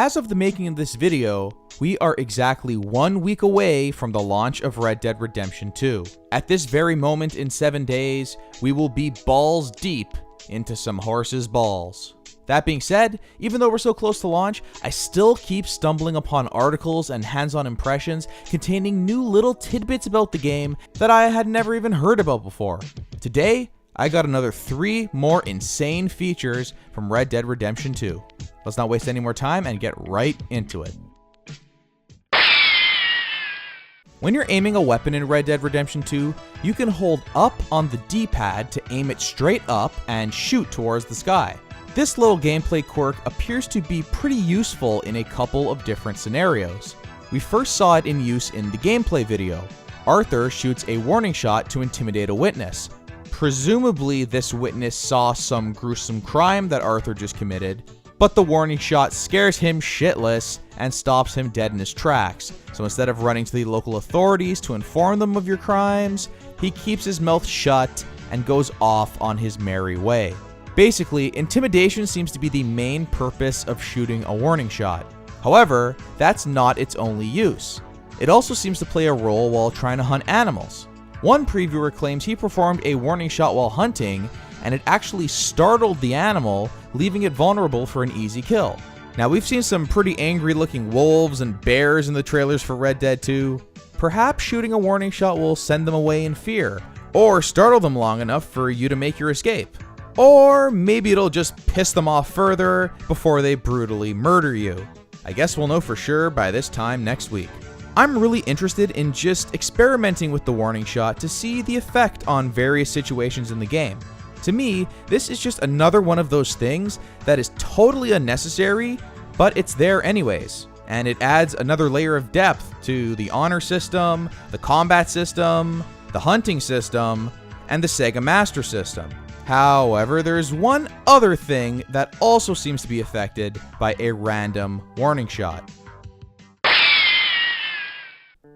As of the making of this video, we are exactly 1 week away from the launch of Red Dead Redemption 2. At this very moment in 7 days, we will be balls deep into some horses' balls. That being said, even though we're so close to launch, I still keep stumbling upon articles and hands-on impressions containing new little tidbits about the game that I had never even heard about before. Today, I got another 3 more insane features from Red Dead Redemption 2. Let's not waste any more time and get right into it. When you're aiming a weapon in Red Dead Redemption 2, you can hold up on the D-pad to aim it straight up and shoot towards the sky. This little gameplay quirk appears to be pretty useful in a couple of different scenarios. We first saw it in use in the gameplay video. Arthur shoots a warning shot to intimidate a witness. Presumably this witness saw some gruesome crime that Arthur just committed, but the warning shot scares him shitless and stops him dead in his tracks. So instead of running to the local authorities to inform them of your crimes, he keeps his mouth shut and goes off on his merry way. Basically, intimidation seems to be the main purpose of shooting a warning shot. However, that's not its only use. It also seems to play a role while trying to hunt animals. One previewer claims he performed a warning shot while hunting, and it actually startled the animal, leaving it vulnerable for an easy kill. Now, we've seen some pretty angry looking wolves and bears in the trailers for Red Dead 2. Perhaps shooting a warning shot will send them away in fear, or startle them long enough for you to make your escape. Or maybe it'll just piss them off further before they brutally murder you. I guess we'll know for sure by this time next week. I'm really interested in just experimenting with the warning shot to see the effect on various situations in the game. To me, this is just another one of those things that is totally unnecessary, but it's there anyways. And it adds another layer of depth to the honor system, the combat system, the hunting system, and the Sega Master System. However, there's one other thing that also seems to be affected by a random warning shot.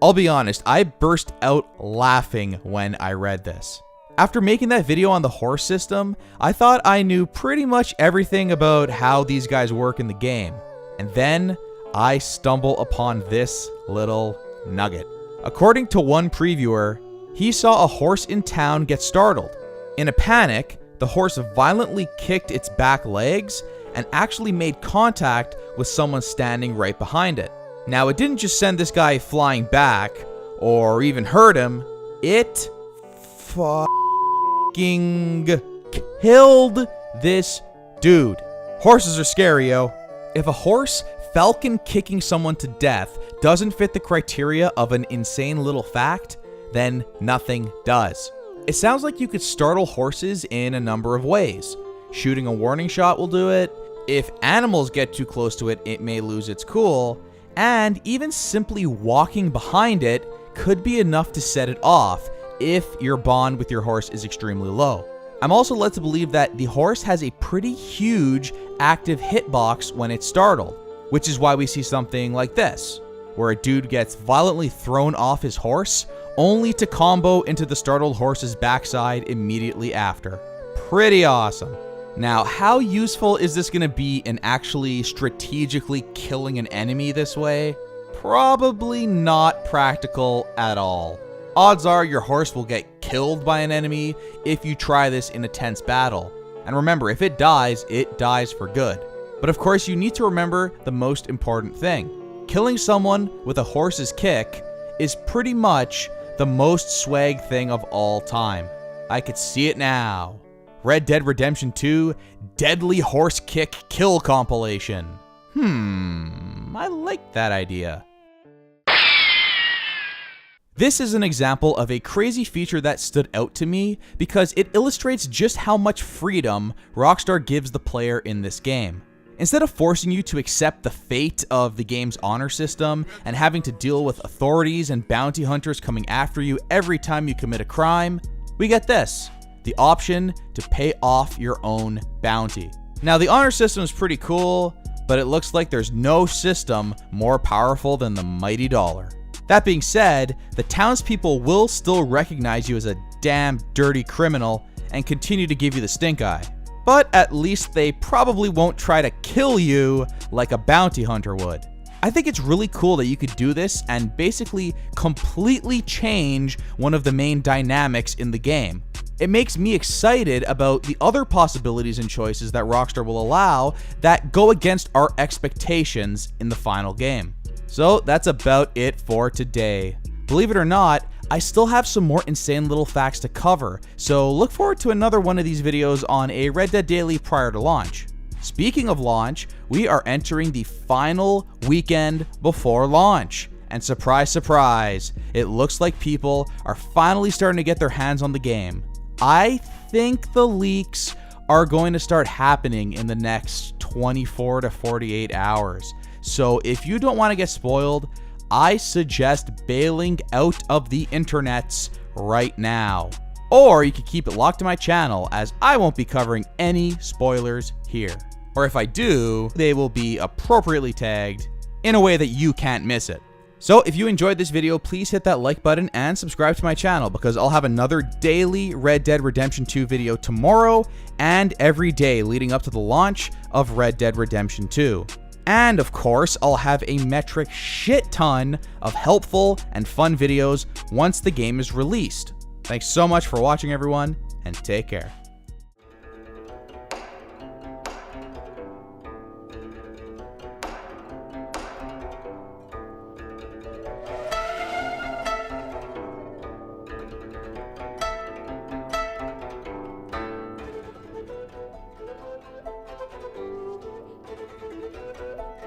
I'll be honest, I burst out laughing when I read this. After making that video on the horse system, I thought I knew pretty much everything about how these guys work in the game. And then I stumble upon this little nugget. According to one previewer, he saw a horse in town get startled. In a panic, the horse violently kicked its back legs and actually made contact with someone standing right behind it. Now, it didn't just send this guy flying back or even hurt him, it fucking killed this dude. Horses are scary, yo. If a horse falcon kicking someone to death doesn't fit the criteria of an insane little fact, then nothing does. It sounds like you could startle horses in a number of ways. Shooting a warning shot will do it. If animals get too close to it, it may lose its cool. And even simply walking behind it could be enough to set it off if your bond with your horse is extremely low. I'm also led to believe that the horse has a pretty huge active hitbox when it's startled, which is why we see something like this, where a dude gets violently thrown off his horse only to combo into the startled horse's backside immediately after. Pretty awesome. Now, how useful is this going to be in actually strategically killing an enemy this way? Probably not practical at all. Odds are your horse will get killed by an enemy if you try this in a tense battle. And remember, if it dies for good. But of course, you need to remember the most important thing. Killing someone with a horse's kick is pretty much the most swag thing of all time. I could see it now. Red Dead Redemption 2 Deadly Horse Kick Kill Compilation. I like that idea. This is an example of a crazy feature that stood out to me because it illustrates just how much freedom Rockstar gives the player in this game. Instead of forcing you to accept the fate of the game's honor system and having to deal with authorities and bounty hunters coming after you every time you commit a crime, we get this, the option to pay off your own bounty. Now, the honor system is pretty cool, but it looks like there's no system more powerful than the mighty dollar. That being said, the townspeople will still recognize you as a damn dirty criminal and continue to give you the stink eye. But at least they probably won't try to kill you like a bounty hunter would. I think it's really cool that you could do this and basically completely change one of the main dynamics in the game. It makes me excited about the other possibilities and choices that Rockstar will allow that go against our expectations in the final game. So that's about it for today. Believe it or not, I still have some more insane little facts to cover, so look forward to another one of these videos on a Red Dead Daily prior to launch. Speaking of launch, we are entering the final weekend before launch. And surprise, surprise, it looks like people are finally starting to get their hands on the game. I think the leaks are going to start happening in the next 24 to 48 hours. So if you don't want to get spoiled, I suggest bailing out of the internets right now. Or you could keep it locked to my channel, as I won't be covering any spoilers here. Or if I do, they will be appropriately tagged in a way that you can't miss it. So if you enjoyed this video, please hit that like button and subscribe to my channel, because I'll have another daily Red Dead Redemption 2 video tomorrow and every day leading up to the launch of Red Dead Redemption 2. And of course, I'll have a metric shit ton of helpful and fun videos once the game is released. Thanks so much for watching, everyone, and take care.